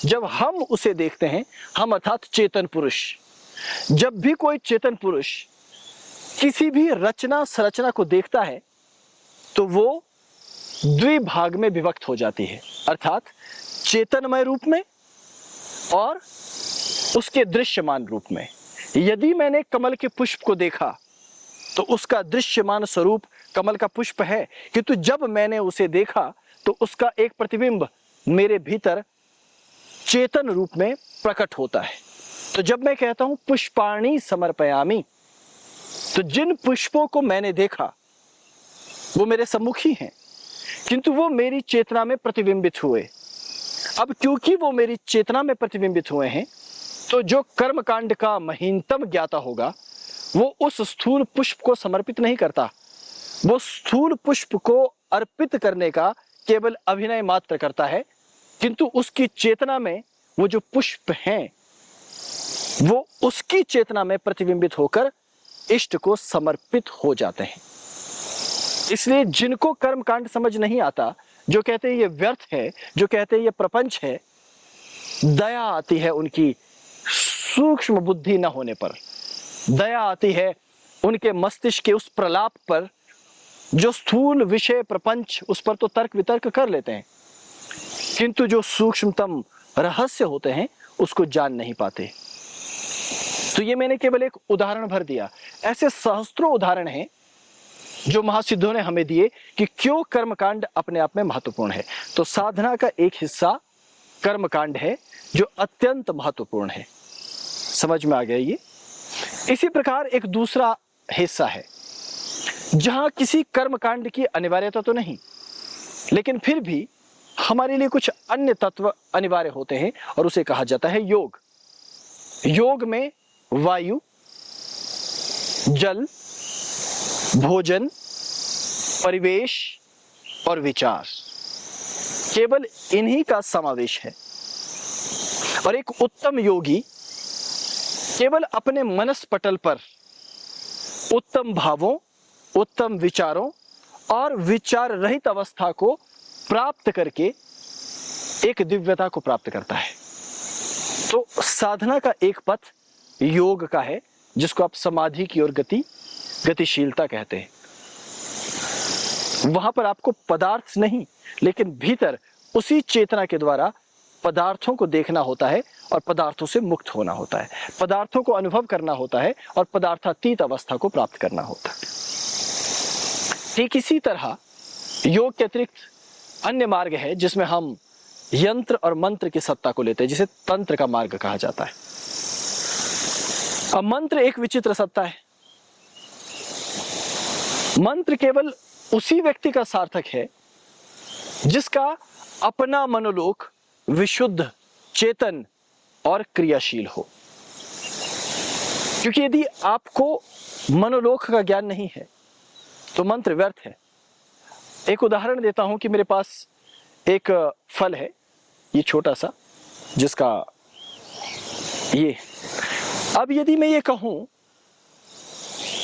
जब हम उसे देखते हैं, हम अर्थात चेतन पुरुष, जब भी कोई चेतन पुरुष किसी भी रचना संरचना को देखता है तो वो द्विभाग में विभक्त हो जाती है, अर्थात चेतनमय रूप में और उसके दृश्यमान रूप में। यदि मैंने कमल के पुष्प को देखा तो उसका दृश्यमान स्वरूप कमल का पुष्प है, किंतु जब मैंने उसे देखा तो उसका एक प्रतिबिंब मेरे भीतर चेतन रूप में प्रकट होता है। तो जब मैं कहता हूं पुष्पाणि समर्पयामि, तो जिन पुष्पों को मैंने देखा वो मेरे सम्मुख ही हैं, किंतु वो मेरी चेतना में प्रतिबिंबित हुए। अब क्योंकि वो मेरी चेतना में प्रतिबिंबित हुए हैं, तो जो कर्मकांड का महीनतम ज्ञाता होगा वो उस स्थूल पुष्प को समर्पित नहीं करता, वो स्थूल पुष्प को अर्पित करने का केवल अभिनय मात्र करता है, किंतु उसकी चेतना में वो जो पुष्प हैं वो उसकी चेतना में प्रतिबिंबित होकर इष्ट को समर्पित हो जाते हैं। इसलिए जिनको कर्मकांड समझ नहीं आता, जो कहते हैं ये व्यर्थ है, जो कहते हैं ये प्रपंच है, दया आती है उनकी सूक्ष्म बुद्धि न होने पर, दया आती है उनके मस्तिष्क के उस प्रलाप पर जो स्थूल विषय प्रपंच, उस पर तो तर्क वितर्क कर लेते हैं, किंतु जो सूक्ष्मतम रहस्य होते हैं उसको जान नहीं पाते। तो ये मैंने केवल एक उदाहरण भर दिया। ऐसे सहस्त्रों उदाहरण हैं जो महासिद्धों ने हमें दिए कि क्यों कर्मकांड अपने आप में महत्वपूर्ण है। तो साधना का एक हिस्सा कर्मकांड है जो अत्यंत महत्वपूर्ण है। समझ में आ गया ये? इसी प्रकार एक दूसरा हिस्सा है जहां किसी कर्मकांड की अनिवार्यता तो नहीं, लेकिन फिर भी हमारे लिए कुछ अन्य तत्व अनिवार्य होते हैं और उसे कहा जाता है योग। योग में वायु, जल, भोजन, परिवेश और विचार, केवल इन्हीं का समावेश है। और एक उत्तम योगी केवल अपने मनस पटल पर उत्तम भावों, उत्तम विचारों और विचार रहित अवस्था को प्राप्त करके एक दिव्यता को प्राप्त करता है। तो साधना का एक पथ योग का है, जिसको आप समाधि की ओर गतिशीलता कहते हैं। वहां पर आपको पदार्थ नहीं, लेकिन भीतर उसी चेतना के द्वारा पदार्थों को देखना होता है और पदार्थों से मुक्त होना होता है, पदार्थों को अनुभव करना होता है और पदार्थातीत अवस्था को प्राप्त करना होता है। ठीक इसी तरह योग के अतिरिक्त अन्य मार्ग है जिसमें हम यंत्र और मंत्र की सत्ता को लेते हैं, जिसे तंत्र का मार्ग कहा जाता है। अब मंत्र एक विचित्र सत्ता है। मंत्र केवल उसी व्यक्ति का सार्थक है जिसका अपना मनोलोक विशुद्ध, चेतन और क्रियाशील हो। क्योंकि यदि आपको मनोलोक का ज्ञान नहीं है तो मंत्र व्यर्थ है। एक उदाहरण देता हूं कि मेरे पास एक फल है, ये छोटा सा, जिसका ये, अब यदि मैं ये कहूं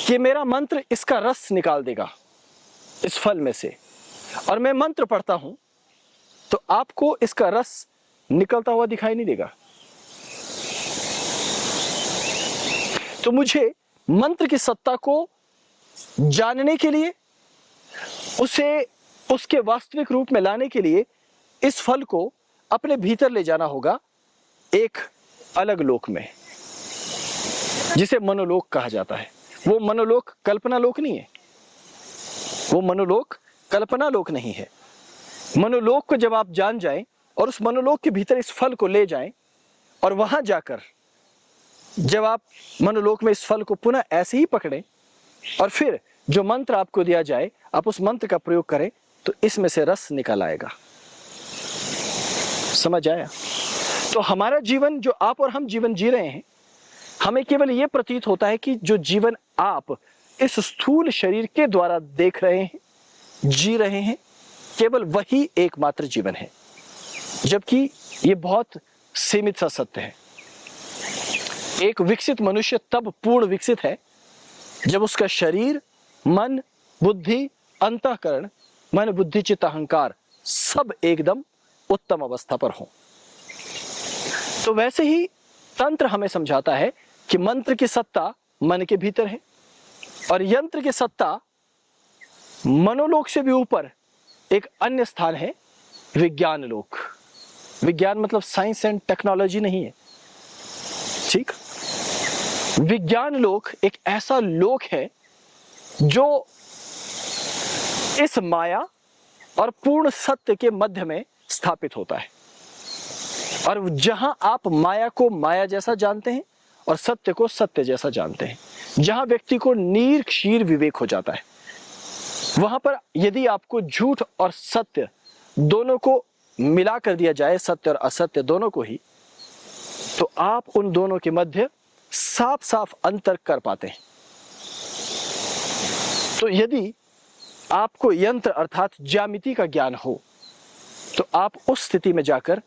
कि मेरा मंत्र इसका रस निकाल देगा इस फल में से, और मैं मंत्र पढ़ता हूं, तो आपको इसका रस निकलता हुआ दिखाई नहीं देगा। तो मुझे मंत्र की सत्ता को जानने के लिए, उसे उसके वास्तविक रूप में लाने के लिए इस फल को अपने भीतर ले जाना होगा, एक अलग लोक में, जिसे मनोलोक कहा जाता है। वो मनोलोक कल्पना लोक नहीं है, वो मनोलोक कल्पना लोक नहीं है। मनोलोक को जब आप जान जाएं और उस मनोलोक के भीतर इस फल को ले जाएं, और वहां जाकर जब आप मनोलोक में इस फल को पुनः ऐसे ही पकड़ें और फिर जो मंत्र आपको दिया जाए आप उस मंत्र का प्रयोग करें, तो इसमें से रस निकल आएगा। समझ आया? तो हमारा जीवन, जो आप और हम जीवन जी रहे हैं, हमें केवल यह प्रतीत होता है कि जो जीवन आप इस स्थूल शरीर के द्वारा देख रहे हैं, जी रहे हैं, केवल वही एकमात्र जीवन है, जबकि यह बहुत सीमित सा सत्य है। एक विकसित मनुष्य तब पूर्ण विकसित है जब उसका शरीर, मन, बुद्धि, अंतःकरण, मन, बुद्धि, चित्त, अहंकार सब एकदम उत्तम अवस्था पर हो। तो वैसे ही तंत्र हमें समझाता है कि मंत्र की सत्ता मन के भीतर है और यंत्र की सत्ता मनोलोक से भी ऊपर एक अन्य स्थान है, विज्ञान लोक। विज्ञान मतलब साइंस एंड टेक्नोलॉजी नहीं है, ठीक। विज्ञान लोक एक ऐसा लोक है जो इस माया और पूर्ण सत्य के मध्य में स्थापित होता है, और जहां आप माया को माया जैसा जानते हैं और सत्य को सत्य जैसा जानते हैं, जहां व्यक्ति को नीर क्षीर विवेक हो जाता है, वहां पर यदि आपको झूठ और सत्य दोनों को मिला कर दिया जाए, सत्य और असत्य दोनों को ही, तो आप उन दोनों के मध्य साफ साफ अंतर कर पाते हैं। तो यदि आपको यंत्र अर्थात ज्यामिति का ज्ञान हो तो आप उस स्थिति में जाकर,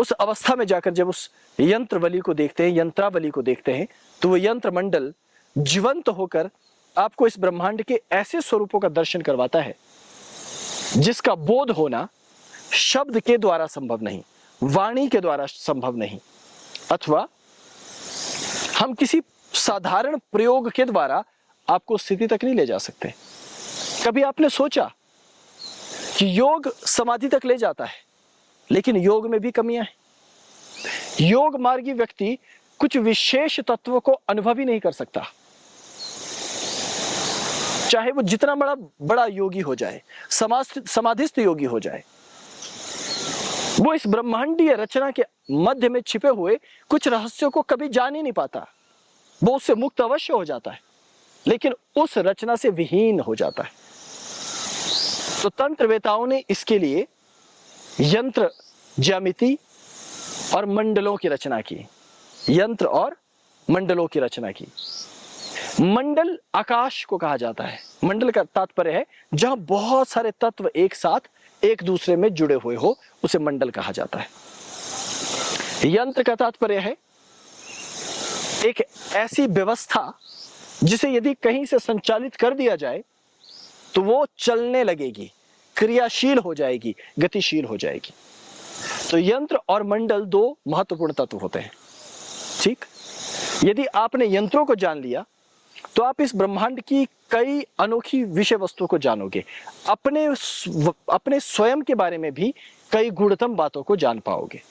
उस अवस्था में जाकर जब उस यंत्रवली को देखते हैं, यंत्रावली को देखते हैं, तो वो यंत्र मंडल जीवंत होकर आपको इस ब्रह्मांड के ऐसे स्वरूपों का दर्शन करवाता है जिसका बोध होना शब्द के द्वारा संभव नहीं, वाणी के द्वारा संभव नहीं, अथवा हम किसी साधारण प्रयोग के द्वारा आपको स्थिति तक नहीं ले जा सकते। कभी आपने सोचा कि योग समाधि तक ले जाता है, लेकिन योग में भी कमियां हैं। योग मार्गी व्यक्ति कुछ विशेष तत्वों को अनुभव ही नहीं कर सकता, चाहे वो जितना बड़ा योगी हो जाए, समाधिस्थ योगी हो जाए, वो इस ब्रह्मांडीय रचना के मध्य में छिपे हुए कुछ रहस्यों को कभी जान ही नहीं पाता। वो उससे मुक्त अवश्य हो जाता है, लेकिन उस रचना से विहीन हो जाता है। तो तंत्रवेताओं ने इसके लिए यंत्र, ज्यामिति और मंडलों की रचना की। यंत्र और मंडलों की रचना की। मंडल आकाश को कहा जाता है। मंडल का तात्पर्य है जहां बहुत सारे तत्व एक साथ एक दूसरे में जुड़े हुए हो, उसे मंडल कहा जाता है। यंत्र का तात्पर्य है एक ऐसी व्यवस्था जिसे यदि कहीं से संचालित कर दिया जाए तो वो चलने लगेगी, क्रियाशील हो जाएगी, गतिशील हो जाएगी। तो यंत्र और मंडल दो महत्वपूर्ण तत्व होते हैं, ठीक। यदि आपने यंत्रों को जान लिया तो आप इस ब्रह्मांड की कई अनोखी विषय वस्तुओं को जानोगे, अपने स्वयं के बारे में भी कई गूढ़तम बातों को जान पाओगे।